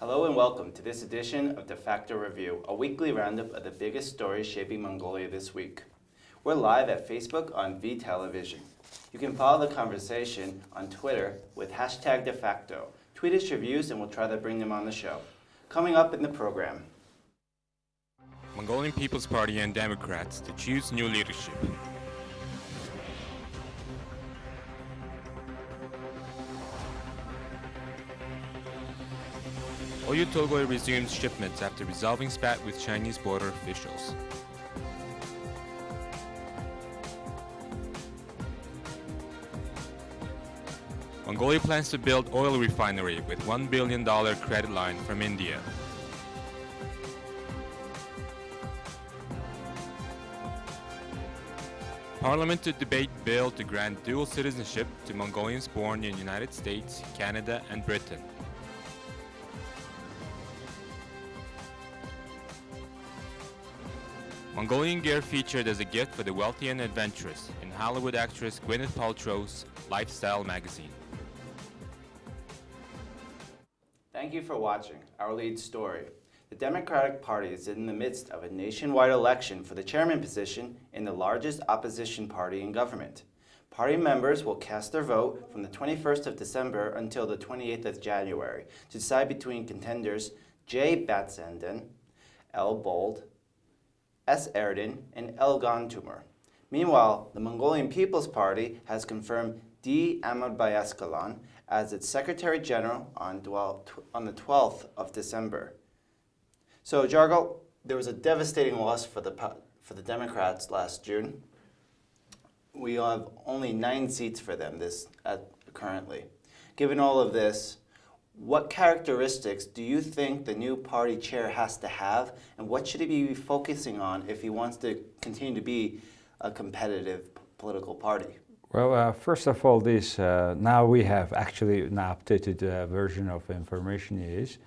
Hello and welcome to this edition of DeFacto Review, a weekly roundup of the biggest stories shaping Mongolia this week. We're live at Facebook on V Television. You can follow the conversation on Twitter with hashtag DeFacto. Tweet us your views and we'll try to bring them on the show. Coming up in the program. Mongolian People's Party and Democrats to choose new leadership. Oyu Tolgoi resumes shipments after resolving spat with Chinese border officials. Mongolia plans to build oil refinery with $1 billion credit line from India. Parliament to debate bill to grant dual citizenship to Mongolians born in the United States, Canada, and Britain. Mongolian gear featured as a gift for the wealthy and adventurous in Hollywood actress Gwyneth Paltrow's lifestyle magazine. Thank you for watching our lead story. The Democratic Party is in the midst of a nationwide election for the chairman position in the largest opposition party in government. Party members will cast their vote from the 21st of December until the 28th of January to decide between contenders J. Batsenden, L. Bold, S. Erden, and Elgon Tumor. Meanwhile, the Mongolian People's Party has confirmed D. Ahmadbayaskalan as its Secretary General on the 12th of December. So, Jargo, there was a devastating loss for the Democrats last June. We have only 9 seats for them currently. Given all of this, what characteristics do you think the new party chair has to have, and what should he be focusing on if he wants to continue to be a competitive political party? Well, first of all, now we have actually an updated version of information is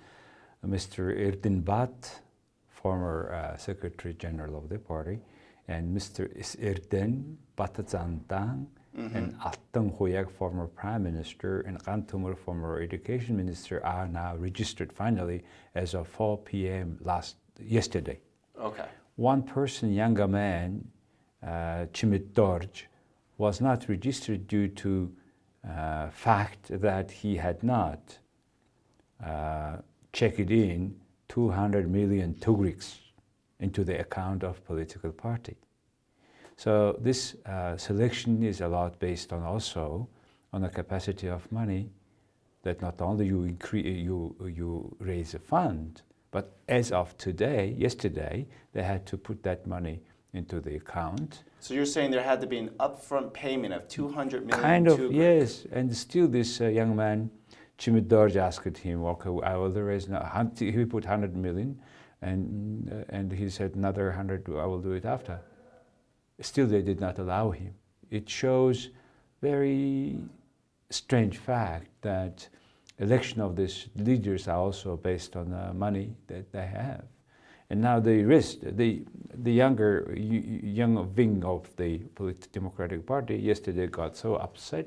Mr. Erden Bat, former Secretary General of the party, and Mr. Erden Batazandang, and Alteng Hoyak, former Prime Minister, and Gantumur, former Education Minister, are now registered finally as of 4 p.m. yesterday. Okay. One person, younger man, Chimit Dorj, was not registered due to fact that he had not checked in 200 million tugriks into the account of political party. So this selection is a lot based on also on the capacity of money, that not only you raise a fund, but as of yesterday, they had to put that money into the account. So you're saying there had to be an upfront payment of 200 million? Kind of, yes. And still this young man, Chimit Dorj, asked him, okay, I will raise now. He put 100 million, and he said another 100, I will do it after. Still, they did not allow him. It shows very strange fact that election of these leaders are also based on the money that they have. And now the young wing of the Democratic Party yesterday got so upset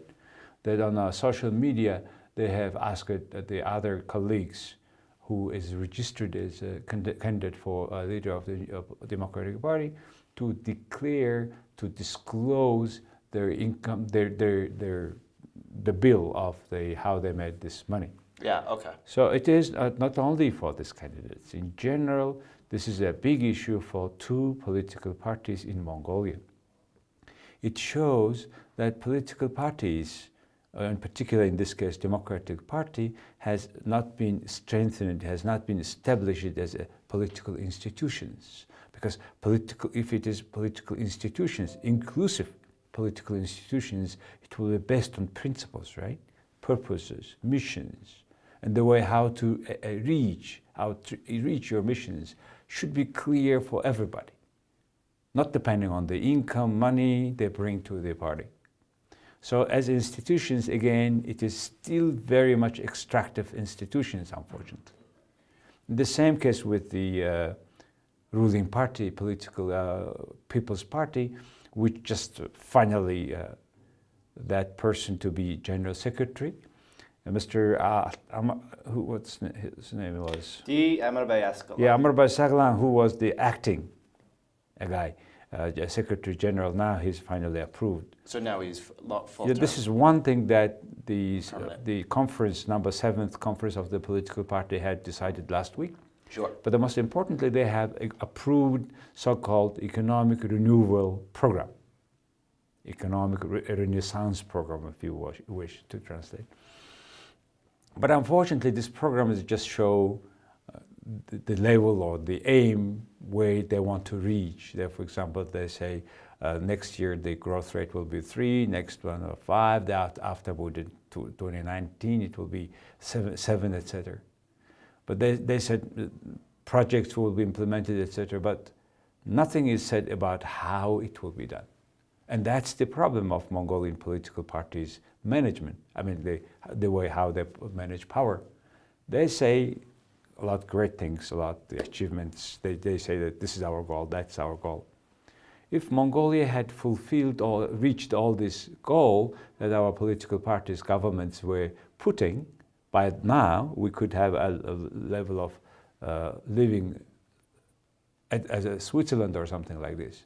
that on social media they have asked the other colleagues who is registered as a candidate for a leader of the Democratic Party to disclose their income, the bill of how they made this money. Yeah, okay. So it is not only for these candidates. In general, this is a big issue for 2 political parties in Mongolia. It shows that political parties, in particular in this case Democratic Party, has not been strengthened, has not been established as a political institutions. Because if it is political institutions, inclusive political institutions, it will be based on principles, right? Purposes, missions, and the way how to reach your missions should be clear for everybody, not depending on the income, money they bring to the party. So as institutions, again, it is still very much extractive institutions, unfortunately. In the same case with the ruling party, People's Party, which just finally that person to be General Secretary, And Mr. What's his name was? Amarbai Escalon. Yeah, Amarbai Escalon, who was the acting guy, Secretary General. Now he's finally approved. So now he's full Yeah, term. this is one thing that the conference, number 7th conference of the political party, had decided last week. Sure. But the most importantly, they have approved so-called economic renewal program, economic renaissance program, if you wish to translate. But unfortunately, this program is just show the level or the aim where they want to reach. There, for example, they say next year the growth rate will be 3, next one 5, that afterward in 2019 it will be 7, etc. But they said projects will be implemented, etc. But nothing is said about how it will be done. And that's the problem of Mongolian political parties' management. I mean, the way how they manage power. They say a lot of great things, a lot of the achievements. They say that this is our goal, that's our goal. If Mongolia had fulfilled or reached all this goal that our political parties, governments were putting, by now we could have a level of living as a Switzerland or something like this.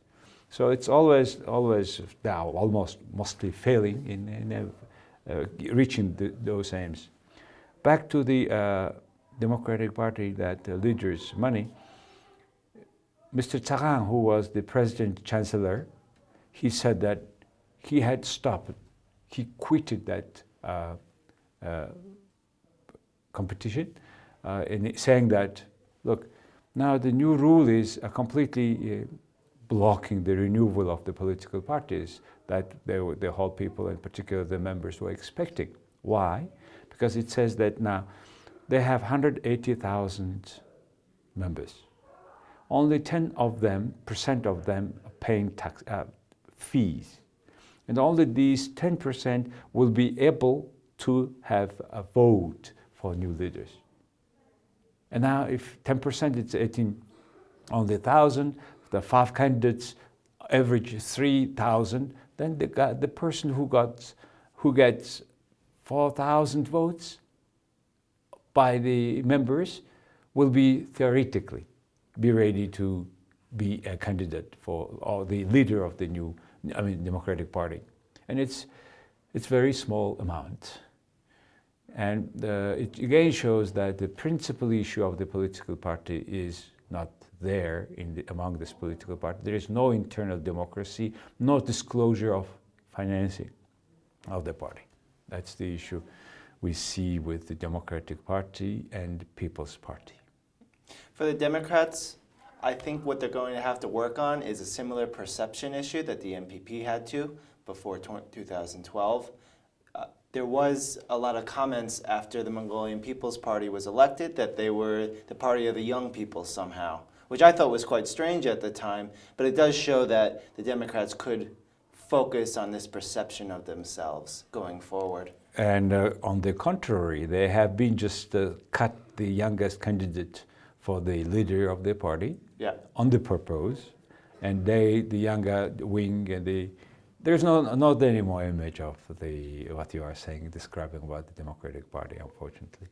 So it's always now almost mostly failing in reaching those aims. Back to the Democratic Party that leaders money. Mr. Tsaran, who was the president chancellor, he said that he had stopped, he quitted that competition, in saying that, look, now the new rule is completely blocking the renewal of the political parties that the whole people, in particular the members, were expecting. Why? Because it says that now they have 180,000 members. Only 10% of them are paying tax fees. And only these 10% will be able to have a vote for new leaders. And now if 10%, it's only 1,000, the 5 candidates average 3,000, then the person who gets 4,000 votes by the members will be theoretically be ready to be a candidate for or the leader of the new, Democratic Party, and it's very small amount, and it again shows that the principal issue of the political party is not there among this political party. There is no internal democracy, no disclosure of financing of the party. That's the issue we see with the Democratic Party and People's Party. For the Democrats, I think what they're going to have to work on is a similar perception issue that the MPP had to before 2012. There was a lot of comments after the Mongolian People's Party was elected that they were the party of the young people somehow, which I thought was quite strange at the time, but it does show that the Democrats could focus on this perception of themselves going forward. And on the contrary, they have been just cut the youngest candidate for the leader of the party, yeah, on the purpose, and the younger wing, and there's not any more image of what you are saying, describing about the Democratic Party, unfortunately.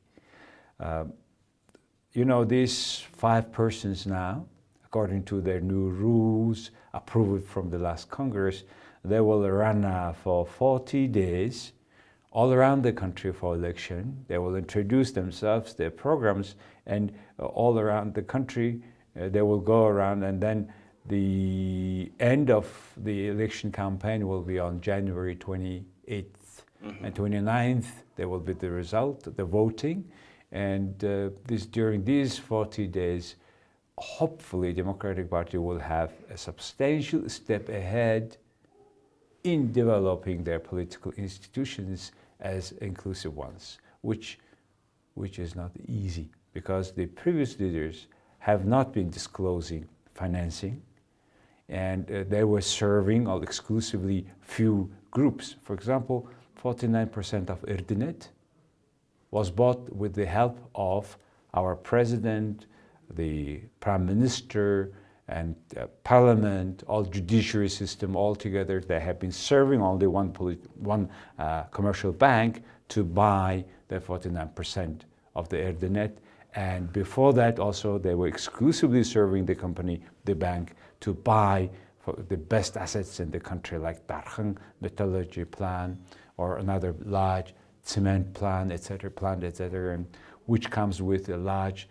These 5 persons now, according to their new rules approved from the last Congress, they will run for 40 days all around the country for election. They will introduce themselves, their programs, and all around the country they will go around, and then the end of the election campaign will be on January 28th. And 29th there will be the result, the voting, and during these 40 days, hopefully Democratic Party will have a substantial step ahead in developing their political institutions as inclusive ones, which is not easy, because the previous leaders have not been disclosing financing, and they were serving all exclusively few groups. For example, 49% of Erdenet was bought with the help of our president, the prime minister, and parliament, all judiciary system all together. They have been serving only one commercial bank to buy They're 49% of the Erdenet. And before that also, they were exclusively serving the company, the bank, to buy the best assets in the country, like Darkhang metallurgy plant or another large cement plant, etc., which comes with a large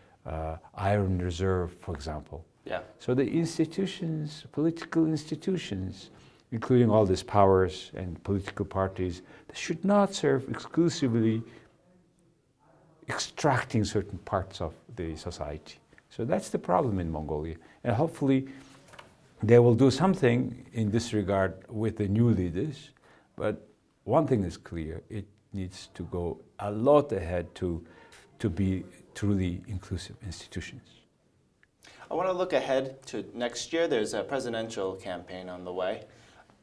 iron reserve, for example. Yeah. So the institutions, political institutions, including all these powers and political parties, they should not serve exclusively extracting certain parts of the society. So that's the problem in Mongolia. And hopefully they will do something in this regard with the new leaders. But one thing is clear, it needs to go a lot ahead to be truly inclusive institutions. I want to look ahead to next year. There's a presidential campaign on the way.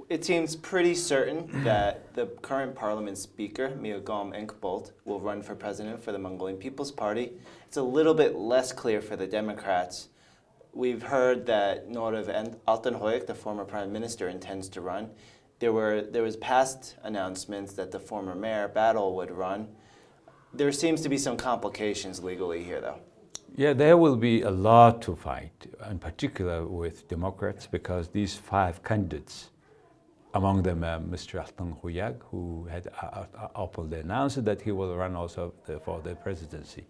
It seems pretty certain that the current parliament speaker, Miogom Enkbolt, will run for president for the Mongolian People's Party. It's a little bit less clear for the Democrats. We've heard that Norev Altenhoik, the former prime minister, intends to run. There was past announcements that the former mayor, Battle, would run. There seems to be some complications legally here, though. Yeah, there will be a lot to fight, in particular with Democrats, because these 5 candidates, among them Mr. Altenhoik, who had openly announced that he will run also for the presidency.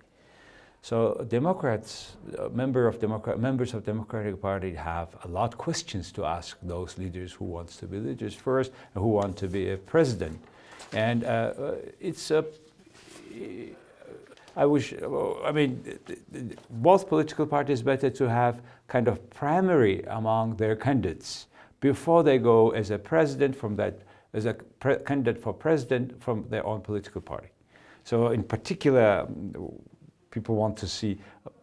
So Democrats, members of Democratic Party have a lot of questions to ask those leaders who wants to be leaders first and who want to be a president. And both political parties better to have kind of primary among their candidates before they go as a president candidate for president from their own political party. So in particular, people want to see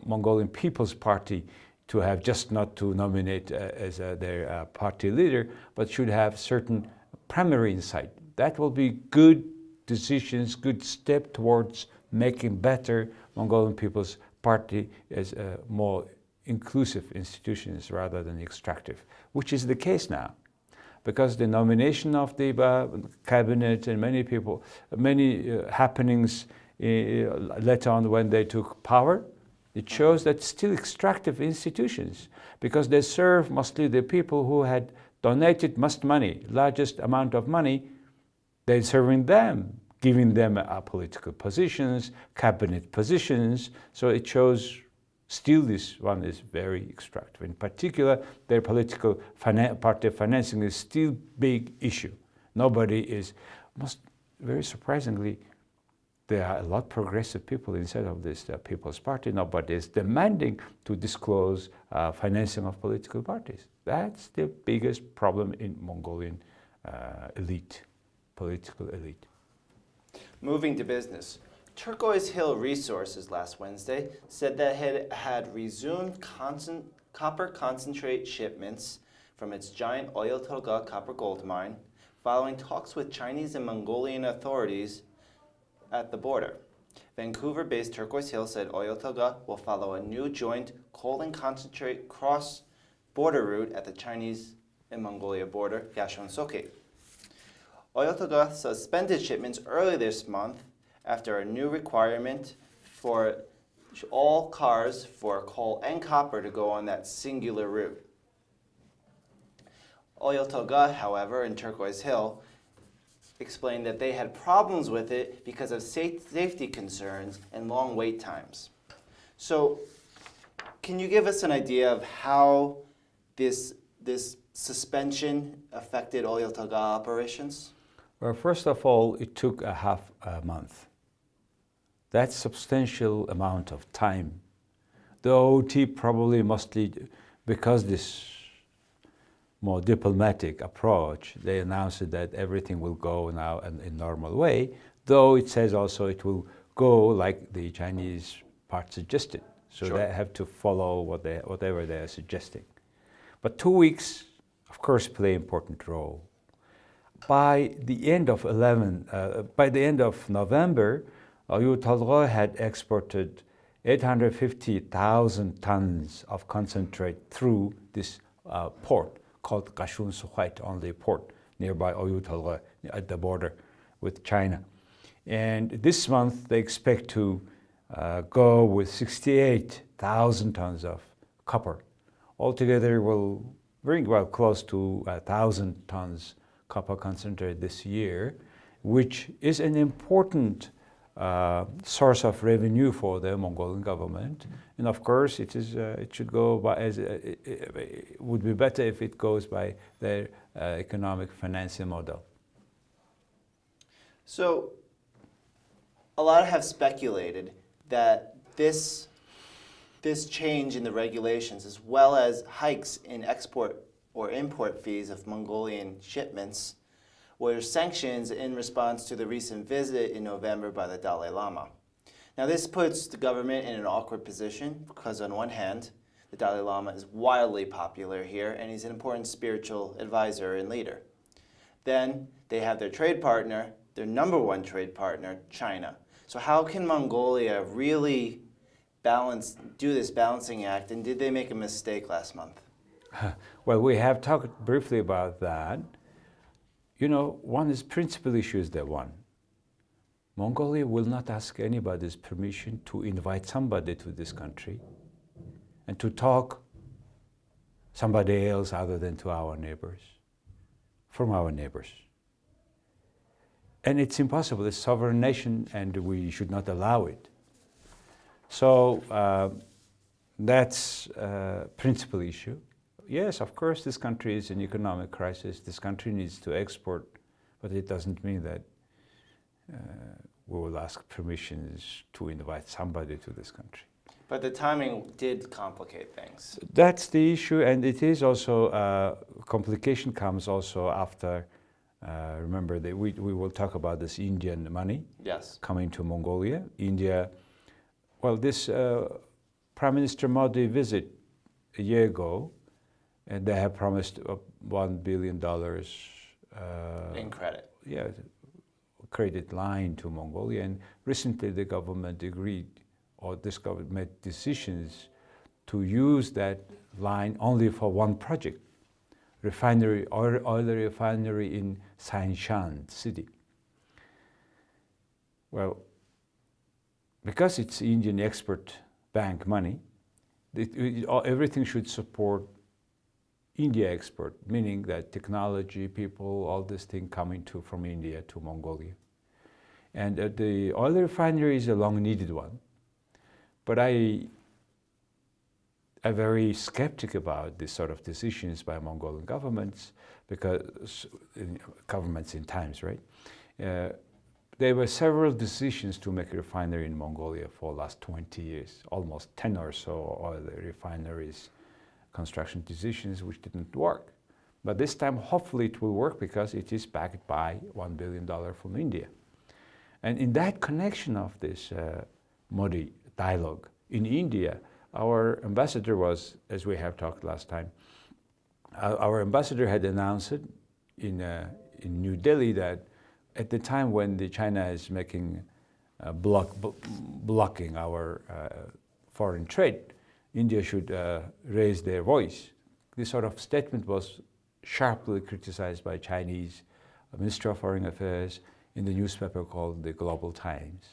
Mongolian People's Party to have just not to nominate as their party leader, but should have certain primary insight. That will be good decisions, good step towards making better Mongolian People's Party as a more inclusive institutions rather than extractive, which is the case now. Because the nomination of the cabinet and many happenings later on when they took power, it shows that still extractive institutions, because they serve mostly the people who had donated most money, largest amount of money, they're serving them, giving them political positions, cabinet positions. So it shows still this one is very extractive. In particular, their political party financing is still big issue. Nobody is, very surprisingly, there are a lot of progressive people inside of this People's Party. Nobody is demanding to disclose financing of political parties. That's the biggest problem in Mongolian elite, political elite. Moving to business. Turquoise Hill Resources last Wednesday said that it had resumed copper concentrate shipments from its giant Oyo Tolgoi copper gold mine following talks with Chinese and Mongolian authorities at the border. Vancouver-based Turquoise Hill said Oyo Tolgoi will follow a new joint coal and concentrate cross-border route at the Chinese and Mongolia border, Gashon-Soke. Oyo Tolgoi suspended shipments early this month after a new requirement for all cars for coal and copper to go on that singular route. Oyo Tolgoi, however, in Turquoise Hill, explained that they had problems with it because of safety concerns and long wait times. So, can you give us an idea of how this suspension affected Oyo Tolgoi operations? Well, first of all, it took a half a month. That's substantial amount of time. The OT probably mostly, because this more diplomatic approach, they announced that everything will go now in normal way, though it says also it will go like the Chinese part suggested. So Sure. They have to follow whatever they are suggesting. But 2 weeks, of course, play an important role. By the end of November, Oyo Tolgoi had exported 850,000 tons of concentrate through this port called Gashun-Sokhait, only port nearby Oyo Tolgoi at the border with China. And this month they expect to go with 68,000 tons of copper. Altogether will bring well close to 1,000 tons copper concentrate this year, which is an important source of revenue for the Mongolian government. And of course, it should go by it would be better if it goes by their economic financing model. So, a lot have speculated that this change in the regulations, as well as hikes in export or import fees of Mongolian shipments, were sanctions in response to the recent visit in November by the Dalai Lama. Now, this puts the government in an awkward position because, on one hand, the Dalai Lama is wildly popular here and he's an important spiritual advisor and leader. Then they have their trade partner, their number one trade partner, China. So how can Mongolia really do this balancing act, and did they make a mistake last month? Well, we have talked briefly about that. You know, one is principal issue is that one. Mongolia will not ask anybody's permission to invite somebody to this country and to talk somebody else other than to our neighbors, from our neighbors. And it's impossible, it's a sovereign nation and we should not allow it. So that's a principal issue. Yes, of course, this country is in economic crisis. This country needs to export, but it doesn't mean that we will ask permissions to invite somebody to this country. But the timing did complicate things. That's the issue, and it is also, complication comes also after, remember, that we will talk about this Indian money coming to Mongolia. India, well, this Prime Minister Modi visit a year ago, and they have promised $1 billion in credit. Yeah, credit line to Mongolia. And recently the government agreed, or this government made decisions to use that line only for one project, refinery, oil refinery in Sanshan city. Well, because it's Indian Export Bank money, everything should support India export, meaning that technology, people, all this thing coming from India to Mongolia. And the oil refinery is a long-needed one. But I'm very skeptic about this sort of decisions by Mongolian governments, because governments in times, right? There were several decisions to make a refinery in Mongolia for the last 20 years, almost 10 or so oil refineries construction decisions which didn't work. But this time, hopefully it will work because it is backed by $1 billion from India. And in that connection of this Modi dialogue in India, our ambassador was, as we have talked last time, our ambassador had announced in New Delhi that at the time when China is making blocking our foreign trade, India should raise their voice. This sort of statement was sharply criticized by Chinese Minister of Foreign Affairs in the newspaper called the Global Times.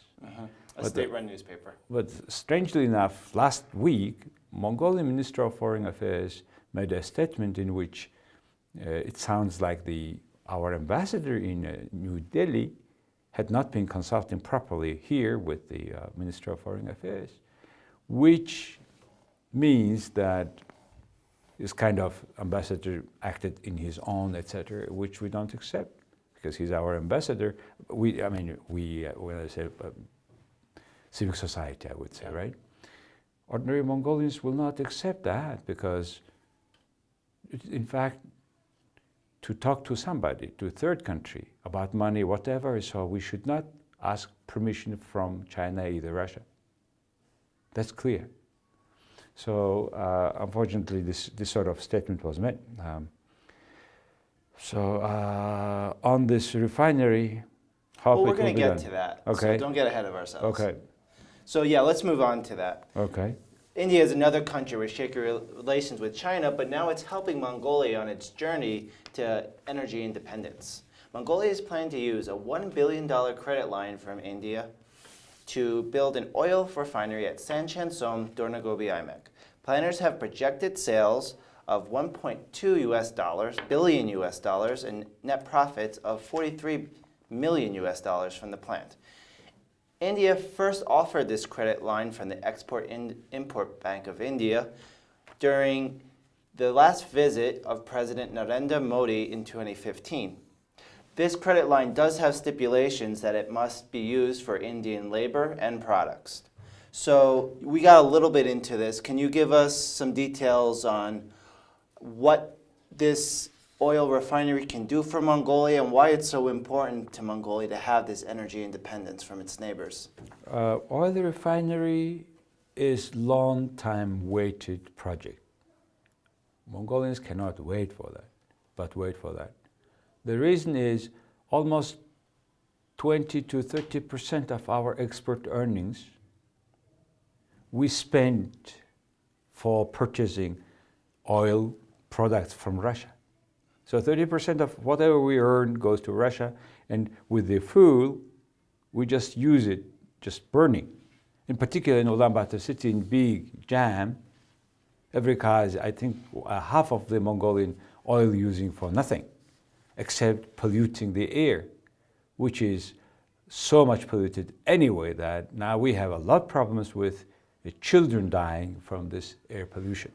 A state-run newspaper. But strangely enough, last week, Mongolian Minister of Foreign Affairs made a statement in which it sounds like our ambassador in New Delhi had not been consulting properly here with the Minister of Foreign Affairs, which means that this kind of ambassador acted in his own, etc., which we don't accept, because he's our ambassador. When I say civic society, I would say, right? Ordinary Mongolians will not accept that, because in fact, to talk to somebody, to a third country, about money, whatever, so we should not ask permission from China, either Russia. That's clear. So unfortunately, this sort of statement was made. On this refinery, well, we're going to get to that. Okay. So don't get ahead of ourselves. Okay. So yeah, let's move on to that. Okay. India is another country with shaky relations with China, but now it's helping Mongolia on its journey to energy independence. Mongolia is planning to use a $1 billion credit line from India to build an oil refinery at Sanchan-som, Dornogobi-Imek. Planners have projected sales of $1.2 billion and net profits of $43 million from the plant. India first offered this credit line from the Export-Import Bank of India during the last visit of President Narendra Modi in 2015. This credit line does have stipulations that it must be used for Indian labor and products. So we got a little bit into this. Can you give us some details on what this oil refinery can do for Mongolia and why it's so important to Mongolia to have this energy independence from its neighbors? Oil refinery is long-time waited project. Mongolians cannot wait for that. The reason is almost 20 to 30% of our export earnings we spend for purchasing oil products from Russia. So 30% of whatever we earn goes to Russia, and with the fuel, we just use it, just burning. In particular, in Ulaanbaatar city, in big jam, every car is, I think, half of the Mongolian oil using for nothing, except polluting the air, which is so much polluted anyway that now we have a lot of problems with the children dying from this air pollution.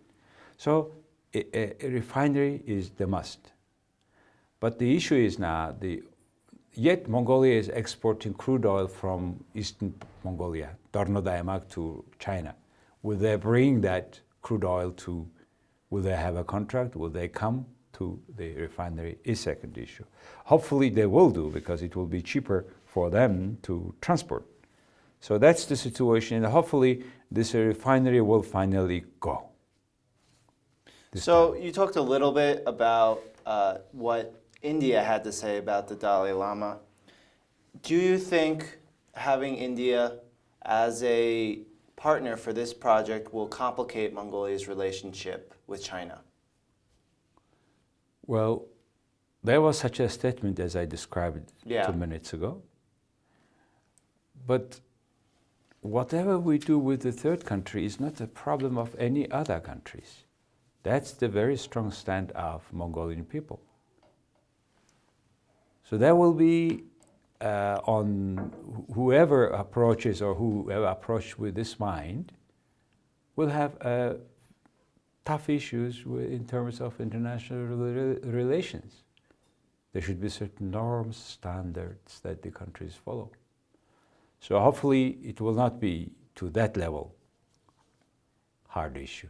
So a refinery is the must. But the issue is now, yet Mongolia is exporting crude oil from Eastern Mongolia, Dornogobi-Imek to China. Will they bring that crude oil to, will they have a contract? Will they come to the refinery is second issue. Hopefully they will do, because it will be cheaper for them to transport. So that's the situation, and hopefully this refinery will finally go. So you talked a little bit about what India had to say about the Dalai Lama. Do you think having India as a partner for this project will complicate Mongolia's relationship with China? Well, there was such a statement as I described 2 minutes ago. But whatever we do with the third country is not a problem of any other countries. That's the very strong stand of Mongolian people. So there will be on whoever approaches or whoever approached with this mind will have tough issues in terms of international relations. There should be certain norms, standards that the countries follow. So hopefully it will not be to that level hard issue.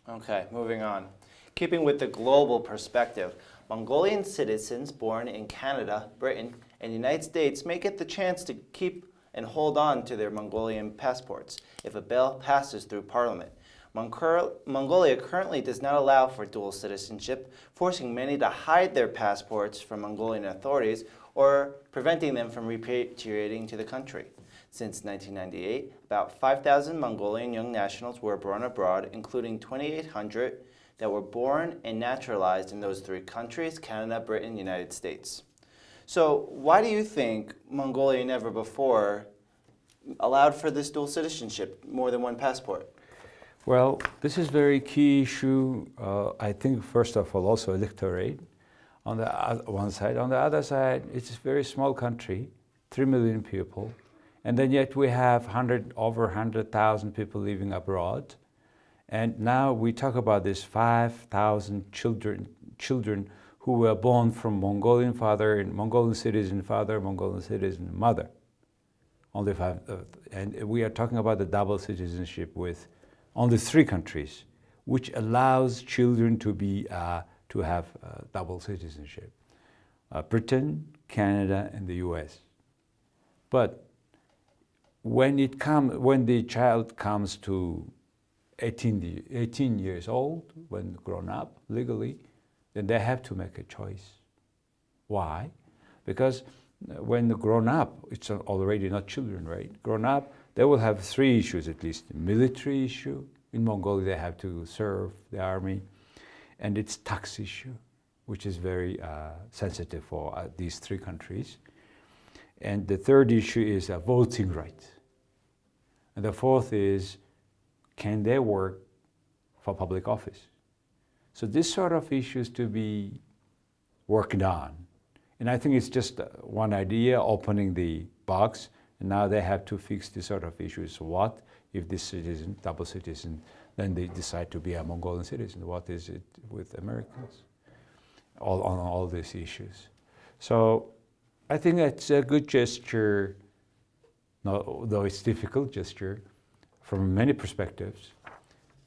Okay, moving on. Keeping with the global perspective, Mongolian citizens born in Canada, Britain, and the United States may get the chance to keep and hold on to their Mongolian passports if a bill passes through Parliament. Mongolia currently does not allow for dual citizenship, forcing many to hide their passports from Mongolian authorities or preventing them from repatriating to the country. Since 1998, about 5,000 Mongolian young nationals were born abroad, including 2,800 that were born and naturalized in those three countries, Canada, Britain, and the United States. So why do you think Mongolia never before allowed for this dual citizenship, more than one passport? Well, this is a very key issue. I think, first of all, also electorate on the one side. On the other side, it's a very small country, 3 million people, and then yet we have over 100,000 people living abroad. And now we talk about this 5,000 children who were born from Mongolian father, and Mongolian citizen father, Mongolian citizen mother. Only 5, and we are talking about the double citizenship with only 3 countries, which allows children to have double citizenship: Britain, Canada, and the U.S. But when the child comes to 18 years old, when grown up legally, then they have to make a choice. Why? Because when grown up, it's already not children, right? Grown up, they will have 3 issues at least. Military issue. In Mongolia, they have to serve the army. And it's tax issue. which is very sensitive for these three countries. And the third issue is voting rights. And the fourth is, can they work for public office? So this sort of issues to be worked on. And I think it's just one idea, opening the box, and now they have to fix this sort of issues. What if this citizen, double citizen, then they decide to be a Mongolian citizen? What is it with Americans? On all these issues. So I think that's a good gesture, though it's difficult gesture from many perspectives.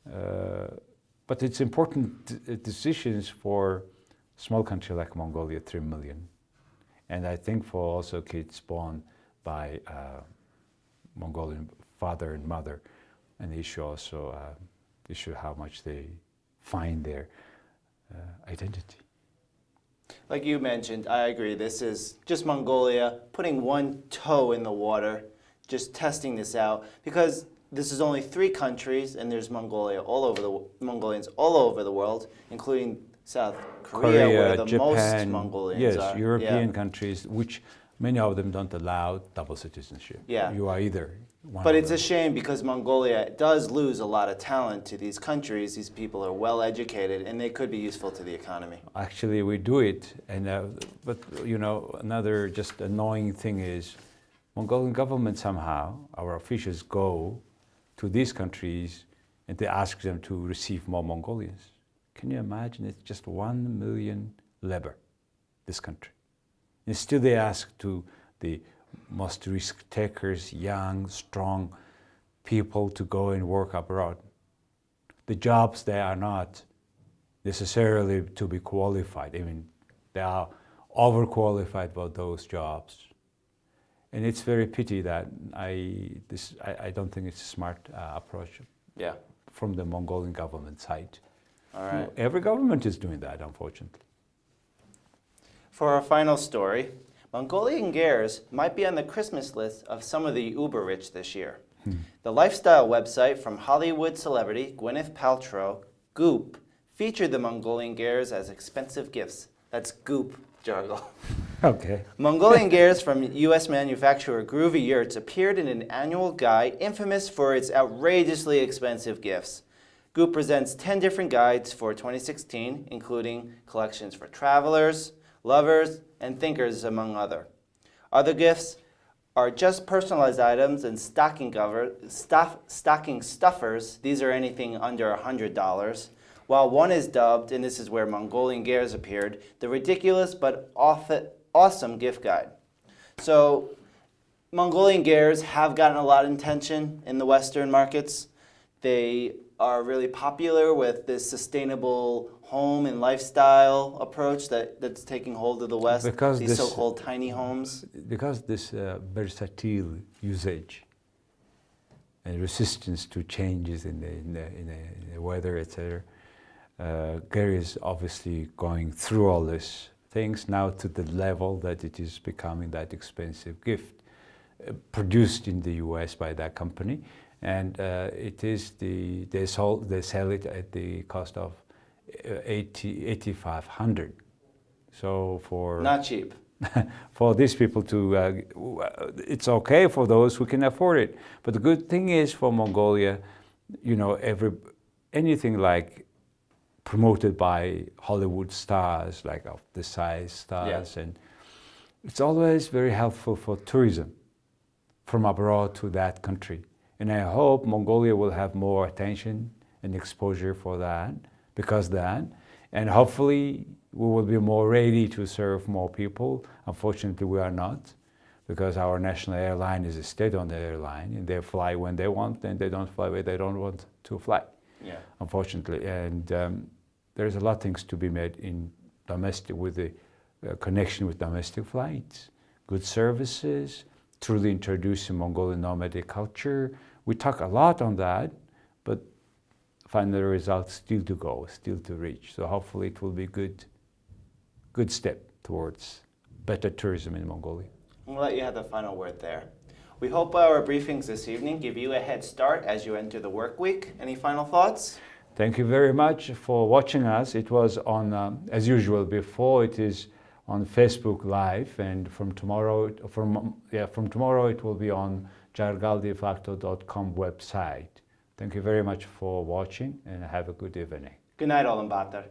But it's important decisions for small country like Mongolia, 3 million. And I think for also kids born by Mongolian father and mother, and they should also issue how much they find their identity. Like you mentioned, I agree. This is just Mongolia putting one toe in the water, just testing this out, because this is only 3 countries, and there's Mongolians all over the world, including South Korea where the Japan, most Mongolians are. Yes, European countries, which many of them don't allow double citizenship. Yeah. You are either one But of it's them. a shame because Mongolia does lose a lot of talent to these countries. These people are well educated and they could be useful to the economy. Actually, we do it, and but you know, another just annoying thing is, Mongolian government somehow, our officials go to these countries and they ask them to receive more Mongolians. Can you imagine? It's just 1 million leber, this country. And still they ask to the most risk takers, young, strong people to go and work abroad. The jobs they are not necessarily to be qualified. I mean, they are overqualified for those jobs. And it's very pity that I don't think it's a smart approach from the Mongolian government side. All right. Every government is doing that, unfortunately. For our final story, Mongolian gears might be on the Christmas list of some of the uber rich this year. The lifestyle website from Hollywood celebrity Gwyneth Paltrow, Goop, featured the Mongolian gears as expensive gifts. That's Goop jargon. Okay. Mongolian gears from U.S. manufacturer Groovy Yurts appeared in an annual guide infamous for its outrageously expensive gifts. Goop presents 10 different guides for 2016, including collections for travelers, lovers, and thinkers, among other. Other gifts are just personalized items and stocking stuffers. These are anything under $100. While one is dubbed, and this is where Mongolian gears appeared, the ridiculous but awesome gift guide. So Mongolian gears have gotten a lot of attention in the Western markets. They are really popular with this sustainable home and lifestyle approach that's taking hold of the West, because these so-called tiny homes. Because this versatile usage and resistance to changes in the weather, etc. Gary is obviously going through all these things now to the level that it is becoming that expensive gift produced in the US by that company. And it is they sell it at the cost of $8,500. So for Not cheap. for these people to, it's okay for those who can afford it. But the good thing is for Mongolia, you know, anything like promoted by Hollywood stars, like of the size stars, and it's always very helpful for tourism from abroad to that country. And I hope Mongolia will have more attention and exposure for that, because of that. And hopefully we will be more ready to serve more people. Unfortunately, we are not, because our national airline is a state-owned airline, and they fly when they want, and they don't fly where they don't want to fly, unfortunately. And there's a lot of things to be made in domestic, with the connection with domestic flights, good services, truly introducing Mongolian nomadic culture. We talk a lot on that, but final results still to go, still to reach. So hopefully it will be good step towards better tourism in Mongolia. We'll let you have the final word there. We hope our briefings this evening give you a head start as you enter the work week. Any final thoughts? Thank you very much for watching us. It was on, as usual before, it is on Facebook Live, and from tomorrow it will be on jargaldefacto.com website. Thank you very much for watching, and have a good evening. Good night, Ulaanbaatar.